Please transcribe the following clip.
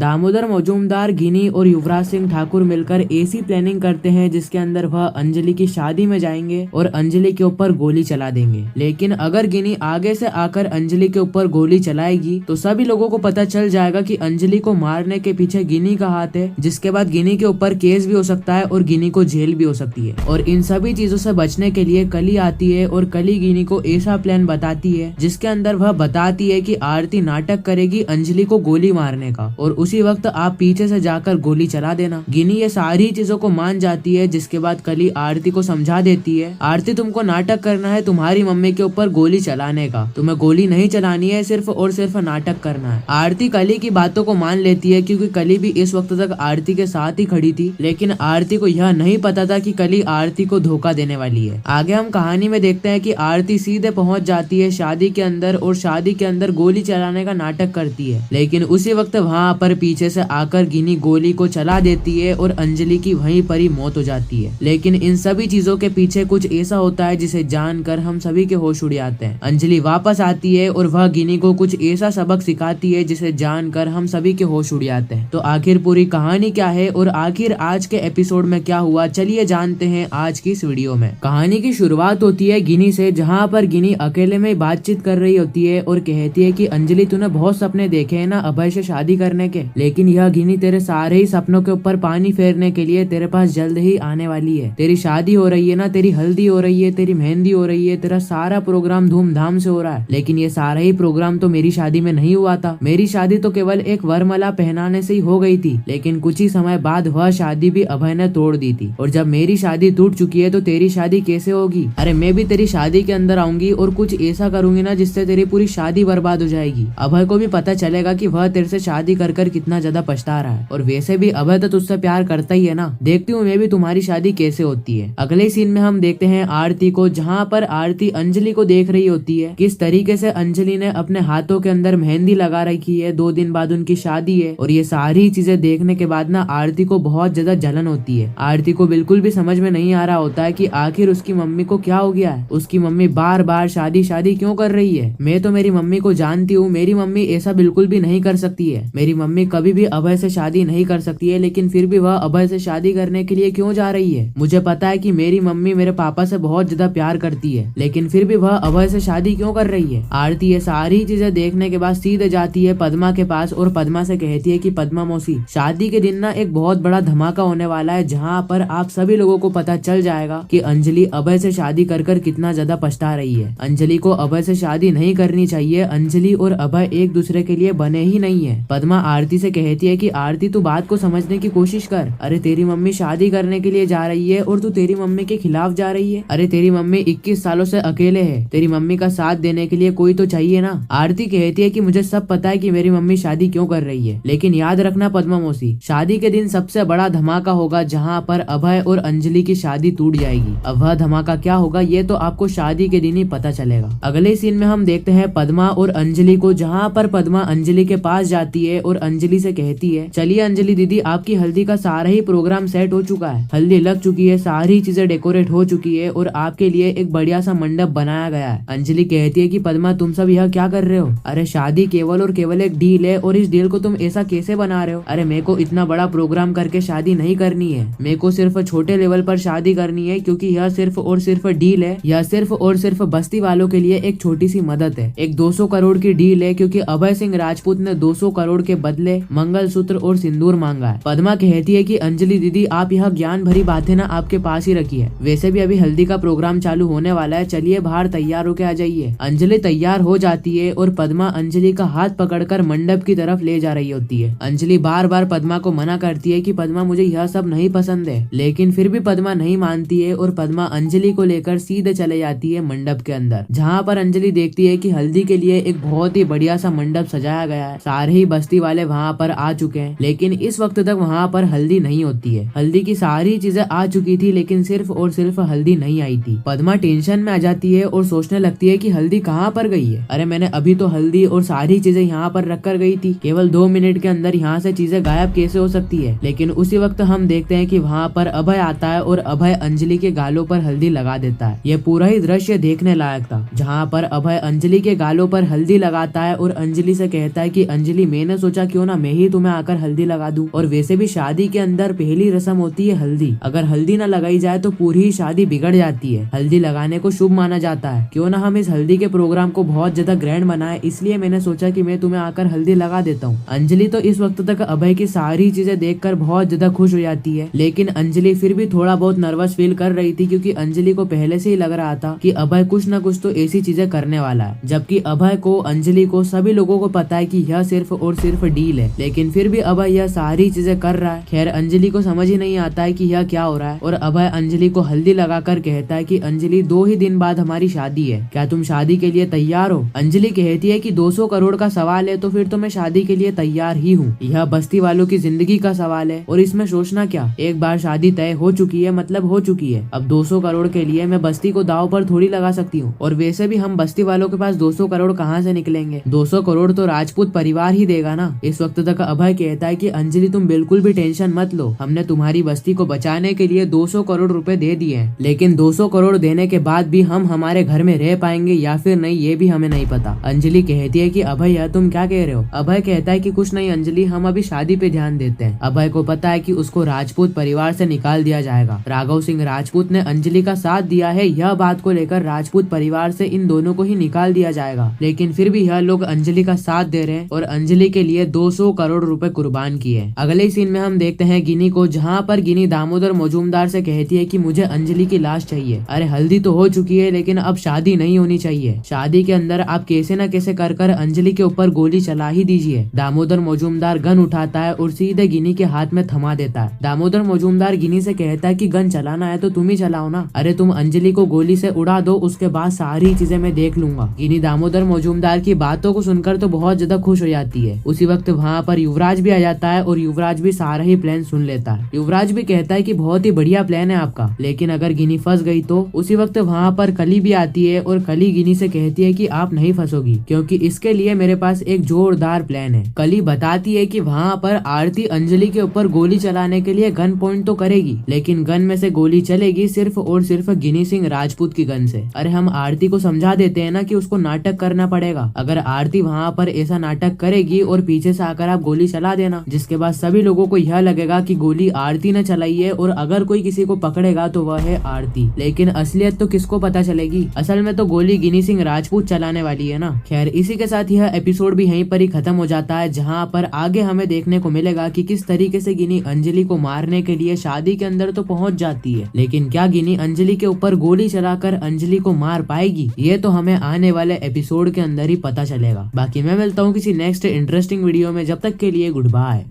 दामोदर मजूमदार, गिनी और युवराज सिंह ठाकुर मिलकर ऐसी प्लानिंग करते हैं जिसके अंदर वह अंजलि की शादी में जाएंगे और अंजलि के ऊपर गोली चला देंगे। लेकिन अगर गिनी आगे से आकर अंजलि के ऊपर गोली चलाएगी तो सभी लोगों को पता चल जाएगा कि अंजलि को मारने के पीछे गिनी का हाथ है, जिसके बाद गिनी के ऊपर केस भी हो सकता है और गिनी को जेल भी हो सकती है। और इन सभी चीजों से बचने के लिए कली आती है और कली गिनी को ऐसा प्लान बताती है जिसके अंदर वह बताती है कि आरती नाटक करेगी अंजलि को गोली मारने का और उसी वक्त आप पीछे से जाकर गोली चला देना। गिनी ये सारी चीजों को मान जाती है, जिसके बाद कली आरती को समझा देती है, आरती तुमको नाटक करना है तुम्हारी मम्मी के ऊपर गोली चलाने का, तुम्हें गोली नहीं चलानी है, सिर्फ और सिर्फ नाटक करना है। आरती कली की बातों को मान लेती है क्योंकि कली भी इस वक्त तक आरती के साथ ही खड़ी थी, लेकिन आरती को यह नहीं पता था कि कली आरती को धोखा देने वाली है। आगे हम कहानी में देखते हैं कि आरती सीधे पहुंच जाती है शादी के अंदर और शादी के अंदर गोली चलाने का नाटक करती है, लेकिन उसी वक्त वहां पर पीछे से आकर गिनी गोली को चला देती है और अंजलि की वहीं पर ही मौत हो जाती है। लेकिन इन सभी चीजों के पीछे कुछ ऐसा होता है जिसे जानकर हम सभी के होश उड़ जाते हैं। अंजलि वापस आती है और वह गिनी को कुछ ऐसा सबक सिखाती है जिसे जानकर हम सभी के होश उड़ जाते हैं। तो आखिर पूरी कहानी क्या है और आखिर आज के एपिसोड में क्या हुआ, चलिए जानते हैं आज की इस वीडियो में। कहानी की शुरुआत होती है गिनी से, जहाँ पर गिनी अकेले में बातचीत कर रही होती है और कहती है कि अंजलि तूने बहुत सपने देखे हैं ना अभय से शादी करने के, लेकिन यह गिनी तेरे सारे ही सपनों के ऊपर पानी फेरने के लिए तेरे पास जल्द ही आने वाली है। तेरी शादी हो रही है ना, तेरी हल्दी हो रही है, तेरी मेहंदी हो रही है, तेरा सारा प्रोग्राम धूमधाम से हो रहा है, लेकिन ये सारा ही प्रोग्राम तो मेरी शादी में नहीं हुआ था। मेरी शादी तो केवल एक वरमाला पहनाने से ही हो गई थी, लेकिन कुछ ही समय बाद वह शादी भी अभय ने तोड़ दी थी। और जब मेरी शादी टूट चुकी है तो तेरी शादी कैसे होगी? अरे मैं भी तेरी शादी के अंदर आऊंगी और कुछ ऐसा करूंगी ना जिससे तेरी पूरी शादी बर्बाद हो जाएगी। अभय को भी पता चलेगा कि वह तेरे से शादी कर कर कितना ज्यादा पछता रहा है, और वैसे भी अभय तो तुझसे प्यार करता ही है ना। देखती हूँ मैं भी तुम्हारी शादी कैसे होती है। अगले सीन में हम देखते हैं आरती को, जहाँ पर आरती अंजलि को देख रही होती है किस तरीके से अंजलि ने अपने हाथों के अंदर मेहंदी लगा रखी है, 2 दिन बाद उनकी शादी है। और ये सारी चीजें देखने के बाद ना आरती को बहुत ज्यादा जलन होती है। आरती को बिल्कुल भी समझ में नहीं आ रहा होता है कि आखिर उसकी मम्मी को क्या हो गया है, उसकी मम्मी बार बार शादी शादी क्यों कर रही है। मैं तो मेरी मम्मी को जानती हूँ, मेरी मम्मी ऐसा बिल्कुल भी नहीं कर सकती है। मेरी मम्मी कभी भी अभय से शादी नहीं कर सकती है, लेकिन फिर भी वह अभय से शादी करने के लिए क्यों जा रही है। मुझे पता है कि मेरी मम्मी मेरे पापा से बहुत ज्यादा प्यार करती है, लेकिन फिर भी वह अभय से शादी क्यों कर रही है। आरती ये सारी चीजें देखने के बाद सीधे जाती है पद्मा के पास और पद्मा से कहती है कि पद्मा मौसी, शादी के दिन ना एक बहुत बड़ा धमाका होने वाला है, जहाँ पर आप सभी लोगों को पता चल जाएगा कि अंजलि अभय से शादी कर कर कितना ज्यादा पछता रही है। अंजलि को अभय से शादी नहीं करनी चाहिए, अंजलि और अभय एक दूसरे के लिए बने ही नहीं है। पद्मा आरती से कहती है कि आरती तू बात को समझने की कोशिश कर। अरे तेरी मम्मी शादी करने के लिए जा रही है और तू तेरी मम्मी के खिलाफ जा रही है। अरे तेरी मम्मी 21 सालों से अकेले है, तेरी मम्मी का साथ देने के लिए कोई तो चाहिए ना। आरती कहती है कि मुझे सब पता है कि मेरी मम्मी शादी क्यों कर रही है, लेकिन याद रखना पद्मा मौसी, शादी के दिन सबसे बड़ा धमाका होगा जहाँ पर अभय और अंजलि की शादी टूट जाएगी। अब वह धमाका क्या होगा ये तो आपको शादी के दिन ही पता चलेगा। अगले सीन में हम देखते हैं पद्मा और अंजलि को, जहाँ पर पद्मा अंजलि के पास जाती है और अंजलि से कहती है चलिए अंजलि दीदी, आपकी हल्दी का सारा ही प्रोग्राम सेट हो चुका है, हल्दी लग चुकी है, सारी चीजें डेकोरेट हो चुकी है और आपके लिए एक बढ़िया सा मंडप बनाया गया है। अंजलि कहती है कि पद्मा तुम सब यह क्या कर रहे हो? अरे शादी केवल और केवल एक डील है और इस डील को तुम ऐसा कैसे बना रहे हो? अरे मेरे को इतना बड़ा प्रोग्राम करके शादी नहीं करनी है, मेरे को सिर्फ छोटे लेवल पर शादी करनी है, क्योंकि यह सिर्फ और सिर्फ डील है, यह सिर्फ और सिर्फ बस्ती वालों के लिए एक छोटी सी मदद है। एक 200 करोड़ की डील है, क्योंकि अभय सिंह राजपूत ने 200 करोड़ के बदले मंगलसूत्र और सिंदूर मांगा है। पद्मा कहती है कि अंजलि दीदी आप यह ज्ञान भरी बातें ना आपके पास ही रखी है, वैसे भी अभी हल्दी का प्रोग्राम चालू होने वाला है, चलिए बाहर तैयार होके आ जाइए। अंजलि तैयार हो जाती है और पद्मा अंजलि का हाथ पकड़कर मंडप की तरफ ले जा रही होती है। अंजलि बार बार पद्मा को मना करती है कि पद्मा मुझे यह सब नहीं पसंद है, लेकिन फिर भी पद्मा नहीं मानती है और पद्मा अंजलि को लेकर सीधे चले जाती है मंडप के अंदर, जहाँ पर अंजलि देखती है कि हल्दी के लिए एक बहुत ही बढ़िया सा मंडप सजाया गया है, सारे ही बस्ती वाले वहाँ पर आ चुके हैं, लेकिन इस वक्त तक वहाँ पर हल्दी नहीं होती है। हल्दी की सारी चीजें आ चुकी थी, लेकिन सिर्फ और सिर्फ हल्दी नहीं आई थी। पद्मा टेंशन में आ जाती है और सोचने लगती है कि हल्दी कहाँ पर गई है। अरे मैंने अभी तो हल्दी और सारी चीजें यहाँ पर रख कर गई थी, केवल 2 मिनट के अंदर यहाँ से चीजें गायब कैसे हो सकती है। लेकिन उसी वक्त हम देखते हैं कि वहाँ पर अभय आता है और अभय अंजलि के गालों पर हल्दी लगा देता है। यह पूरा ही दृश्य देखने लायक था, जहाँ पर अभय अंजलि के गालों पर हल्दी लगाता है और अंजलि से कहता है कि अंजलि मैंने सोचा क्यों ना मैं ही तुम्हें आकर हल्दी लगा दूं। और वैसे भी शादी के अंदर पहली रस्म होती है हल्दी, अगर हल्दी ना लगाई जाए तो पूरी ही शादी बिगड़ जाती है। हल्दी लगाने को शुभ माना जाता है, क्यों ना हम इस हल्दी के प्रोग्राम को बहुत ज्यादा ग्रैंड बनाए, इसलिए मैंने सोचा कि मैं तुम्हें आकर हल्दी लगा देता हूँ। अंजलि तो इस वक्त तक अभय की सारी चीजें देखकर बहुत ज्यादा खुश हो जाती है, लेकिन अंजलि फिर भी थोड़ा बहुत नर्वस फील कर रही थी, क्योंकि अंजलि को पहले से ही लग रहा था कि अभय कुछ न कुछ तो ऐसी चीजें करने वाला है। जबकि अभय को, अंजलि को, सभी लोगों को पता है कि यह सिर्फ और सिर्फ डील है, लेकिन फिर भी अभय यह सारी चीजें कर रहा है। खैर अंजलि को समझ ही नहीं आता है कि यह क्या हो रहा है, और अभय अंजलि को हल्दी लगाकर कहता है कि अंजलि 2 ही दिन बाद हमारी शादी है, क्या तुम शादी के लिए तैयार हो? अंजलि कहती है कि 200 करोड़ का सवाल है तो फिर तो मैं शादी के लिए तैयार ही हूँ। यह बस्ती वालों की जिंदगी का सवाल है और इसमें सोचना क्या, एक बार शादी तय हो चुकी है मतलब हो चुकी है। अब 200 करोड़ के लिए मैं बस्ती को दाव पर थोड़ी लगा सकती हूँ, और वैसे भी हम बस्ती वालों के पास 200 करोड़ कहाँ से निकलेंगे? 200 करोड़ तो राजपूत परिवार ही देगा ना। इस वक्त तक अभय कहता है कि अंजलि तुम बिल्कुल भी टेंशन मत लो, हमने तुम्हारी बस्ती को बचाने के लिए 200 करोड़ रुपए दे दिए हैं, लेकिन 200 करोड़ देने के बाद भी हम हमारे घर में रह पाएंगे या फिर नहीं ये भी हमें नहीं पता। अंजलि कहती है कि अभय यार तुम क्या कह रहे हो? अभय कहता है कि कुछ नहीं अंजलि, हम अभी शादी पे ध्यान देते हैं। अभय को पता है कि उसको राजपूत परिवार से निकाल दिया जाएगा। राघव सिंह राजपूत ने अंजलि का साथ दिया है, यह बात को लेकर राजपूत परिवार से इन दोनों को ही निकाल दिया जाएगा, लेकिन फिर भी यह लोग अंजलि का साथ दे रहे हैं और अंजलि के लिए 200 करोड़ रुपए कुर्बान किए। अगले सीन में हम देखते हैं गिनी को, जहाँ पर गिनी दामोदर मजूमदार से कहती है कि मुझे अंजलि की लाश चाहिए। अरे हल्दी तो हो चुकी है, लेकिन अब शादी नहीं होनी चाहिए। शादी के अंदर आप कैसे न कैसे कर अंजलि के ऊपर गोली चला ही दीजिए। दामोदर मजूमदार गन उठाता है और सीधे गिनी के हाथ में थमा देता है। दामोदर मजूमदार गिनी से कहता है कि गन चलाना है तो तुम ही चलाओ ना। अरे तुम अंजलि को गोली से उड़ा दो, उसके बाद सारी चीजें मैं देख लूंगा। गिनी दामोदर मजूमदार की बातों को सुनकर तो बहुत ज्यादा खुश हो जाती है। उसी वक्त वहाँ पर युवराज भी आ जाता है और युवराज भी सारा ही प्लान सुन लेता है। युवराज भी कहता है कि बहुत ही बढ़िया प्लान है आपका, लेकिन अगर गिनी फंस गई तो? उसी वक्त वहाँ पर कली भी आती है और कली गिनी से कहती है कि आप नहीं फंसोगी, क्योंकि इसके लिए मेरे पास एक जोरदार प्लान है। कली बताती है कि वहाँ पर आरती अंजलि के ऊपर गोली चलाने के लिए गन पॉइंट तो करेगी, लेकिन गन में से गोली चलेगी सिर्फ और सिर्फ गिनी सिंह राजपूत की गन से। अरे हम आरती को समझा देते हैं ना कि उसको नाटक करना पड़ेगा। अगर आरती वहाँ पर ऐसा नाटक करेगी और पीछे से आकर आप गोली चला देना, जिसके बाद सभी लोगों को यह लगेगा कि गोली आरती ने चलाई है, और अगर कोई किसी को पकड़ेगा तो वह है आरती। लेकिन असलियत तो किसको पता चलेगी? असल में तो गोली गिनी सिंह राजपूत चलाने वाली है ना। खैर इसी के साथ यह एपिसोड भी यहीं पर ही खत्म हो जाता है, जहाँ पर आगे हमें देखने को मिलेगा कि किस तरीके से गिनी अंजलि को मारने के लिए शादी के अंदर तो पहुंच जाती है, लेकिन क्या गिनी अंजलि के ऊपर गोली चलाकर अंजलि को मार पाएगी? ये तो हमें आने वाले एपिसोड के अंदर ही पता चलेगा। बाकी मैं मिलता हूँ किसी नेक्स्ट इंटरेस्टिंग वीडियो में, जब तक के लिए गुड बाय।